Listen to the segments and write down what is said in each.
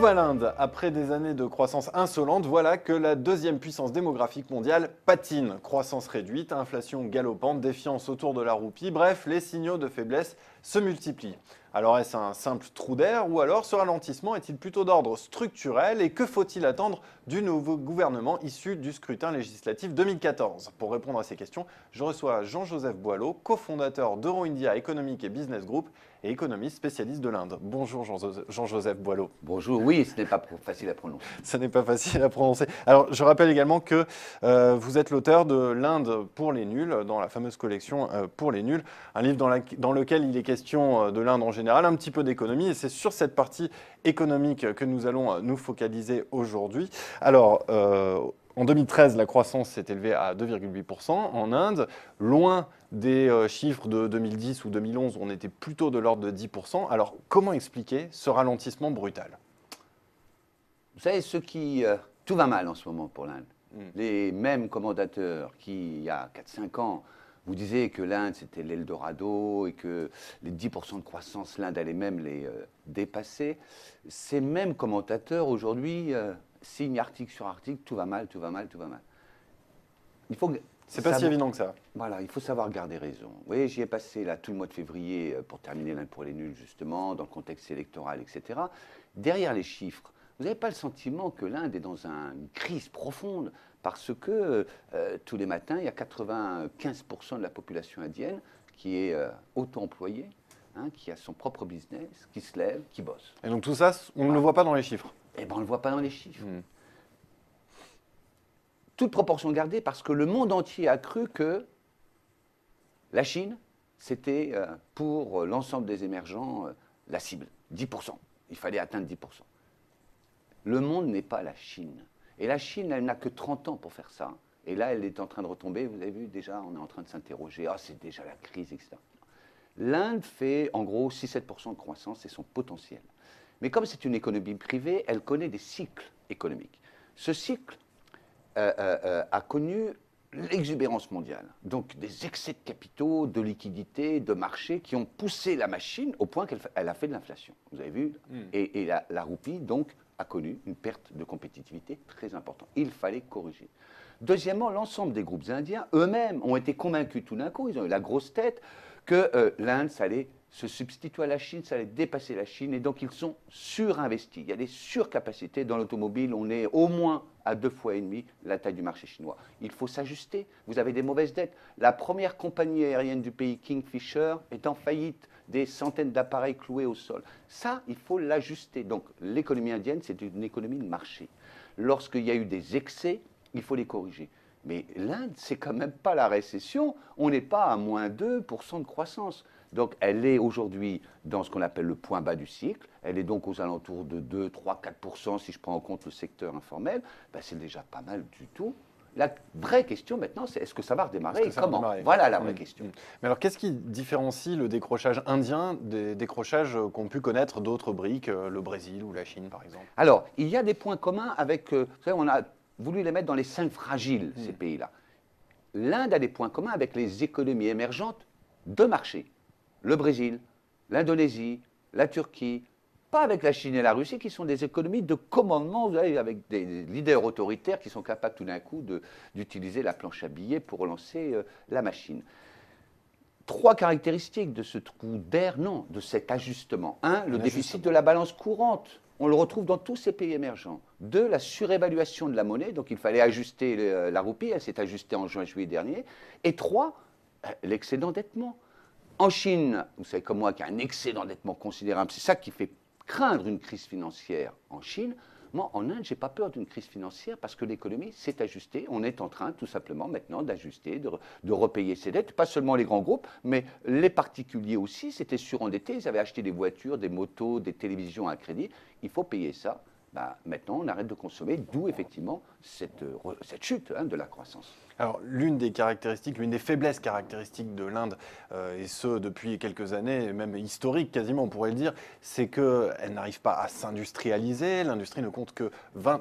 va l'Inde? Après des années de croissance insolente, voilà que la deuxième puissance démographique mondiale patine. Croissance réduite, inflation galopante, défiance autour de la roupie, bref, les signaux de faiblesse se multiplient. Alors est-ce un simple trou d'air ou alors ce ralentissement est-il plutôt d'ordre structurel et que faut-il attendre du nouveau gouvernement issu du scrutin législatif 2014? Pour répondre à ces questions, je reçois Jean-Joseph Boileau, cofondateur d'Euro-India Economic et Business Group et économiste spécialiste de l'Inde. Bonjour Jean-Joseph Boileau. Bonjour, oui, ce n'est pas facile à prononcer. Ce n'est pas facile à prononcer. Alors, je rappelle également que vous êtes l'auteur de L'Inde pour les nuls, dans la fameuse collection Pour les nuls, un livre dans lequel il est question de l'Inde en général, un petit peu d'économie, et c'est sur cette partie économique que nous allons nous focaliser aujourd'hui. Alors, en 2013, la croissance s'est élevée à 2,8% en Inde, loin des chiffres de 2010 ou 2011 où on était plutôt de l'ordre de 10%. Alors, comment expliquer ce ralentissement brutal? Vous savez, tout va mal en ce moment pour l'Inde. Les mêmes commentateurs qui, il y a 4-5 ans, vous disaient que l'Inde, c'était l'Eldorado et que les 10% de croissance, l'Inde allait même les dépasser. Ces mêmes commentateurs, aujourd'hui, signent article sur article, tout va mal, tout va mal, tout va mal. C'est pas si évident que ça. Voilà, il faut savoir garder raison. Vous voyez, j'y ai passé là, tout le mois de février pour terminer l'Inde pour les nuls, justement, dans le contexte électoral, etc. Derrière les chiffres, vous n'avez pas le sentiment que l'Inde est dans une crise profonde parce que tous les matins, il y a 95% de la population indienne qui est auto-employée, qui a son propre business, qui se lève, qui bosse. Et donc tout ça, on ne le voit pas dans les chiffres. Eh bien, on ne le voit pas dans les chiffres. Toute proportion gardée parce que le monde entier a cru que la Chine, c'était pour l'ensemble des émergents la cible, 10%. Il fallait atteindre 10%. Le monde n'est pas la Chine. Et la Chine, elle n'a que 30 ans pour faire ça. Et là, elle est en train de retomber. Vous avez vu, déjà, on est en train de s'interroger. Ah, c'est déjà la crise, etc. L'Inde fait, en gros, 6-7% de croissance, c'est son potentiel. Mais comme c'est une économie privée, elle connaît des cycles économiques. Ce cycle a connu l'exubérance mondiale. Donc, des excès de capitaux, de liquidités, de marchés qui ont poussé la machine au point qu'elle a fait de l'inflation. Vous avez vu? Et la roupie, donc, a connu une perte de compétitivité très importante. Il fallait corriger. Deuxièmement, l'ensemble des groupes indiens eux-mêmes ont été convaincus tout d'un coup, ils ont eu la grosse tête, que l'Inde, ça allait se substituer à la Chine, ça allait dépasser la Chine, et donc ils sont surinvestis. Il y a des surcapacités dans l'automobile, on est au moins à 2,5 fois la taille du marché chinois. Il faut s'ajuster, vous avez des mauvaises dettes. La première compagnie aérienne du pays, Kingfisher, est en faillite, des centaines d'appareils cloués au sol. Ça, il faut l'ajuster. Donc l'économie indienne, c'est une économie de marché. Lorsqu'il y a eu des excès, il faut les corriger. Mais l'Inde, c'est quand même pas la récession, on n'est pas à moins 2% de croissance. Donc elle est aujourd'hui dans ce qu'on appelle le point bas du cycle, elle est donc aux alentours de 2, 3, 4% si je prends en compte le secteur informel, ben c'est déjà pas mal du tout. La vraie question maintenant, c'est est-ce que ça va redémarrer et comment? Voilà la vraie question. Mais alors, qu'est-ce qui différencie le décrochage indien des décrochages qu'ont pu connaître d'autres BRIC, le Brésil ou la Chine, par exemple? Alors, il y a des points communs avec... vous savez, on a voulu les mettre dans les 5 fragiles, ces pays-là. L'Inde a des points communs avec les économies émergentes de marché. Le Brésil, l'Indonésie, la Turquie, pas avec la Chine et la Russie, qui sont des économies de commandement, vous savez, avec des leaders autoritaires qui sont capables tout d'un coup d'utiliser la planche à billets pour relancer la machine. 3 caractéristiques de ce trou d'air, non, de cet ajustement. 1, le déficit de la balance courante. On le retrouve dans tous ces pays émergents. 2, la surévaluation de la monnaie, donc il fallait ajuster la roupie, elle s'est ajustée en juin-juillet dernier. Et 3, l'excès d'endettement. En Chine, vous savez comme moi qu'il y a un excès d'endettement considérable, c'est ça qui fait craindre une crise financière en Chine. Moi, en Inde, je n'ai pas peur d'une crise financière parce que l'économie s'est ajustée. On est en train, tout simplement, maintenant d'ajuster, de repayer ses dettes. Pas seulement les grands groupes, mais les particuliers aussi s'étaient surendettés. Ils avaient acheté des voitures, des motos, des télévisions à crédit. Il faut payer ça. Ben, maintenant, on arrête de consommer, d'où effectivement cette chute de la croissance. Alors, l'une des caractéristiques, l'une des faiblesses caractéristiques de l'Inde, et ce depuis quelques années, même historique quasiment, on pourrait le dire, c'est qu'elle n'arrive pas à s'industrialiser. L'industrie ne compte que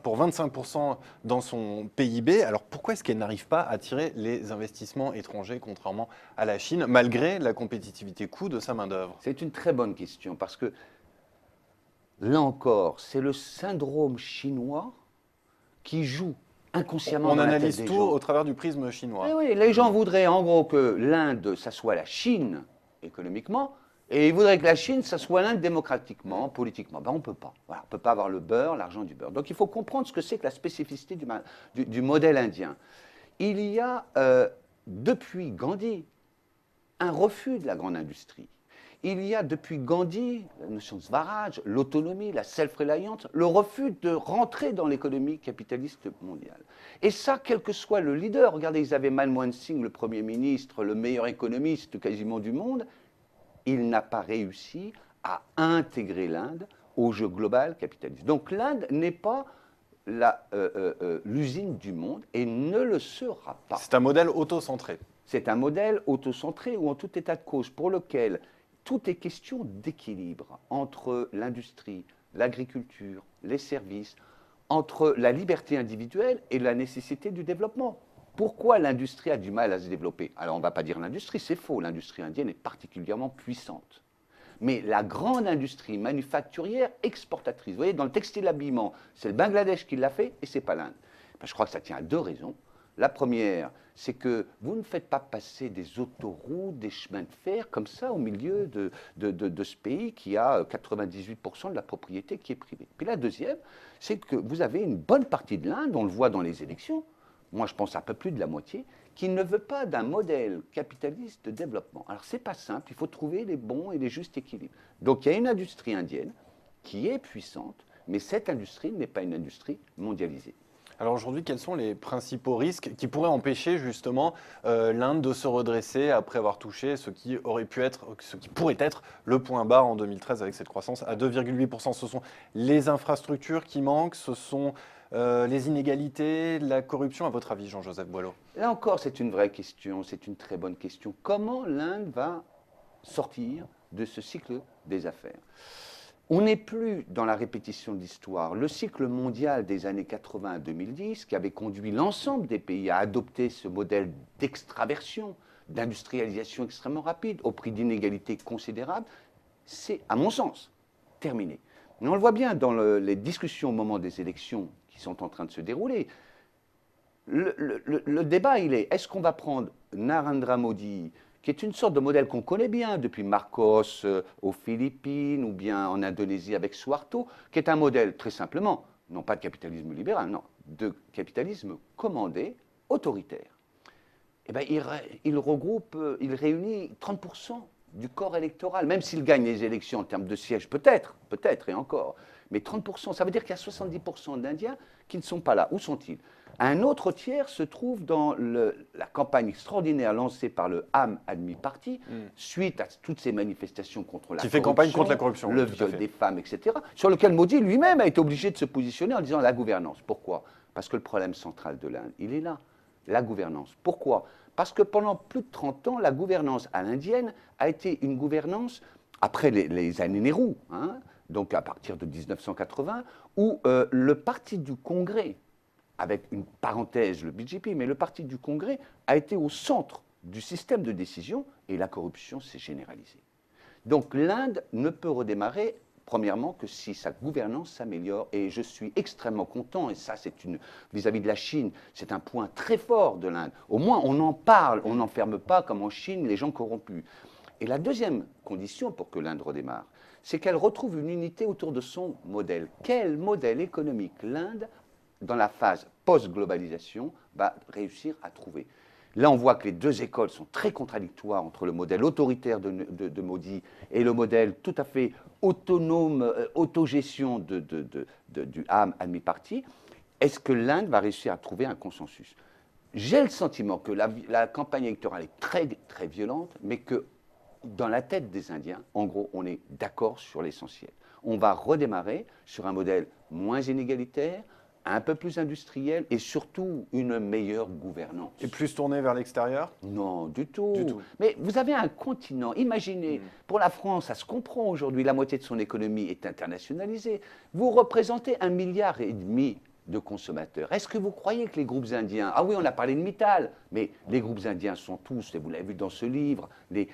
pour 25% dans son PIB. Alors, pourquoi est-ce qu'elle n'arrive pas à attirer les investissements étrangers, contrairement à la Chine, malgré la compétitivité coût de sa main-d'œuvre? C'est une très bonne question parce que là encore, c'est le syndrome chinois qui joue inconsciemment On dans la tête analyse des tout gens. au travers du prisme chinois. Eh oui, les gens voudraient en gros que l'Inde, ça soit la Chine économiquement, et ils voudraient que la Chine, ça soit l'Inde démocratiquement, politiquement. Ben, on ne peut pas. Voilà, on ne peut pas avoir le beurre, l'argent du beurre. Donc il faut comprendre ce que c'est que la spécificité du modèle indien. Il y a, depuis Gandhi, un refus de la grande industrie. Il y a depuis Gandhi la notion de Swaraj, l'autonomie, la self-reliance, le refus de rentrer dans l'économie capitaliste mondiale. Et ça, quel que soit le leader, regardez, ils avaient Manmohan Singh, le Premier ministre, le meilleur économiste quasiment du monde, il n'a pas réussi à intégrer l'Inde au jeu global capitaliste. Donc l'Inde n'est pas l'usine du monde et ne le sera pas. C'est un modèle autocentré. C'est un modèle autocentré ou en tout état de cause pour lequel tout est question d'équilibre entre l'industrie, l'agriculture, les services, entre la liberté individuelle et la nécessité du développement. Pourquoi l'industrie a du mal à se développer? Alors on ne va pas dire l'industrie, c'est faux, l'industrie indienne est particulièrement puissante. Mais la grande industrie manufacturière exportatrice, vous voyez, dans le textile-habillement, c'est le Bangladesh qui l'a fait et ce n'est pas l'Inde. Ben, je crois que ça tient à deux raisons. La première, c'est que vous ne faites pas passer des autoroutes, des chemins de fer comme ça au milieu de ce pays qui a 98% de la propriété qui est privée. Puis la deuxième, c'est que vous avez une bonne partie de l'Inde, on le voit dans les élections, moi je pense un peu plus de la moitié, qui ne veut pas d'un modèle capitaliste de développement. Alors c'est pas simple, il faut trouver les bons et les justes équilibres. Donc il y a une industrie indienne qui est puissante, mais cette industrie n'est pas une industrie mondialisée. Alors aujourd'hui, quels sont les principaux risques qui pourraient empêcher justement l'Inde de se redresser après avoir touché ce qui pourrait être le point bas en 2013 avec cette croissance à 2,8%? Ce sont les infrastructures qui manquent, ce sont les inégalités, la corruption, à votre avis, Jean-Joseph Boileau? Là encore, c'est une vraie question, c'est une très bonne question. Comment l'Inde va sortir de ce cycle des affaires? On n'est plus dans la répétition de l'histoire. Le cycle mondial des années 80 à 2010, qui avait conduit l'ensemble des pays à adopter ce modèle d'extraversion, d'industrialisation extrêmement rapide, au prix d'inégalités considérables, c'est, à mon sens, terminé. Mais on le voit bien dans les discussions au moment des élections qui sont en train de se dérouler. Le débat, il est, est-ce qu'on va prendre Narendra Modi, qui est une sorte de modèle qu'on connaît bien depuis Marcos aux Philippines ou bien en Indonésie avec Suharto, qui est un modèle très simplement, non pas de capitalisme libéral, non, de capitalisme commandé, autoritaire. Eh bien, il réunit 30% du corps électoral, même s'il gagne les élections en termes de sièges, peut-être, et encore, mais 30%, ça veut dire qu'il y a 70% d'Indiens qui ne sont pas là. Où sont-ils? Un autre tiers se trouve dans la campagne extraordinaire lancée par le Aam Admi Party, suite à toutes ces manifestations contre la corruption. Qui fait campagne contre la corruption. Le viol des femmes, etc. Sur lequel Modi lui-même a été obligé de se positionner en disant la gouvernance. Pourquoi? Parce que le problème central de l'Inde, il est là, la gouvernance. Pourquoi? Parce que pendant plus de 30 ans, la gouvernance à l'indienne a été une gouvernance, après les années Nehru, hein, donc à partir de 1980, où le parti du Congrès, avec une parenthèse, le BJP, mais le parti du Congrès a été au centre du système de décision et la corruption s'est généralisée. Donc l'Inde ne peut redémarrer, premièrement, que si sa gouvernance s'améliore. Et je suis extrêmement content, et ça c'est vis-à-vis de la Chine, c'est un point très fort de l'Inde. Au moins on en parle, on n'enferme pas comme en Chine les gens corrompus. Et la deuxième condition pour que l'Inde redémarre, c'est qu'elle retrouve une unité autour de son modèle. Quel modèle économique l'Inde, dans la phase post-globalisation, va réussir à trouver? Là, on voit que les deux écoles sont très contradictoires entre le modèle autoritaire de Modi et le modèle tout à fait autonome, autogestion du Aam Admi Party. Est-ce que l'Inde va réussir à trouver un consensus? J'ai le sentiment que la campagne électorale est très, très violente, mais que dans la tête des Indiens, en gros, on est d'accord sur l'essentiel. On va redémarrer sur un modèle moins inégalitaire, un peu plus industriel et surtout une meilleure gouvernance. Et plus tourné vers l'extérieur? Non, du tout. Du tout. Mais vous avez un continent, imaginez, pour la France, ça se comprend aujourd'hui, la moitié de son économie est internationalisée. Vous représentez 1,5 milliard de consommateurs. Est-ce que vous croyez que les groupes indiens, ah oui, on a parlé de Mittal, mais les groupes indiens sont tous, et vous l'avez vu dans ce livre,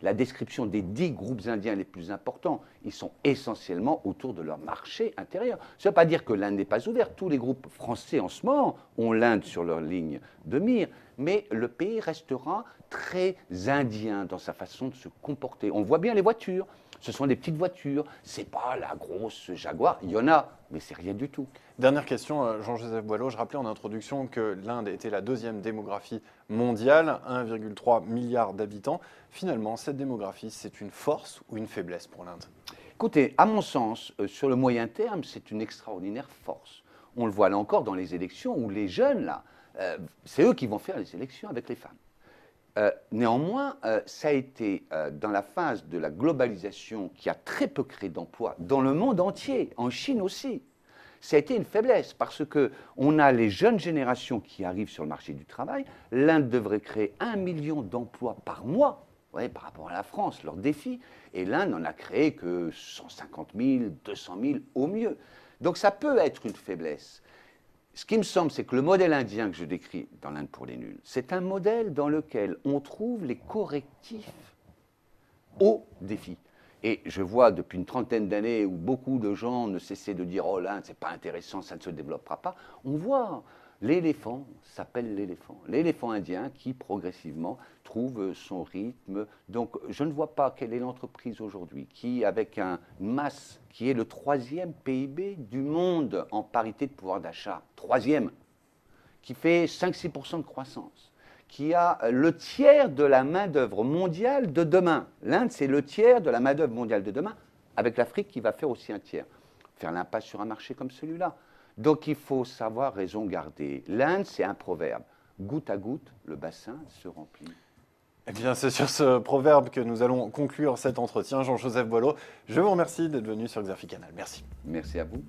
la description des 10 groupes indiens les plus importants, ils sont essentiellement autour de leur marché intérieur. Ça ne veut pas dire que l'Inde n'est pas ouverte. Tous les groupes français en ce moment ont l'Inde sur leur ligne de mire, mais le pays restera très indien dans sa façon de se comporter. On voit bien les voitures. Ce sont des petites voitures, c'est pas la grosse Jaguar, il y en a, mais c'est rien du tout. Dernière question, Jean-Joseph Boileau, je rappelais en introduction que l'Inde était la deuxième démographie mondiale, 1,3 milliard d'habitants. Finalement, cette démographie, c'est une force ou une faiblesse pour l'Inde? Écoutez, à mon sens, sur le moyen terme, c'est une extraordinaire force. On le voit là encore dans les élections où les jeunes, là, c'est eux qui vont faire les élections avec les femmes. Néanmoins, ça a été dans la phase de la globalisation qui a très peu créé d'emplois dans le monde entier, en Chine aussi. Ça a été une faiblesse parce qu'on a les jeunes générations qui arrivent sur le marché du travail. L'Inde devrait créer 1 million d'emplois par mois, ouais, par rapport à la France, leur défi. Et l'Inde n'en a créé que 150 000, 200 000 au mieux. Donc ça peut être une faiblesse. Ce qui me semble, c'est que le modèle indien que je décris dans l'Inde pour les nuls, c'est un modèle dans lequel on trouve les correctifs aux défis. Et je vois depuis une trentaine d'années où beaucoup de gens ne cessaient de dire « Oh, l'Inde, c'est pas intéressant, ça ne se développera pas », on voit l'éléphant s'appelle l'éléphant. L'éléphant indien qui, progressivement, trouve son rythme. Donc, je ne vois pas quelle est l'entreprise aujourd'hui qui, avec une masse qui est le 3e PIB du monde en parité de pouvoir d'achat, 3e, qui fait 5-6% de croissance, qui a le tiers de la main-d'œuvre mondiale de demain. L'Inde, c'est le tiers de la main-d'œuvre mondiale de demain, avec l'Afrique qui va faire aussi un tiers. Faire l'impasse sur un marché comme celui-là. Donc il faut savoir raison garder. L'Inde, c'est un proverbe. Goutte à goutte, le bassin se remplit. Eh bien, c'est sur ce proverbe que nous allons conclure cet entretien. Jean-Joseph Boileau, je vous remercie d'être venu sur Xerfi Canal. Merci. Merci à vous.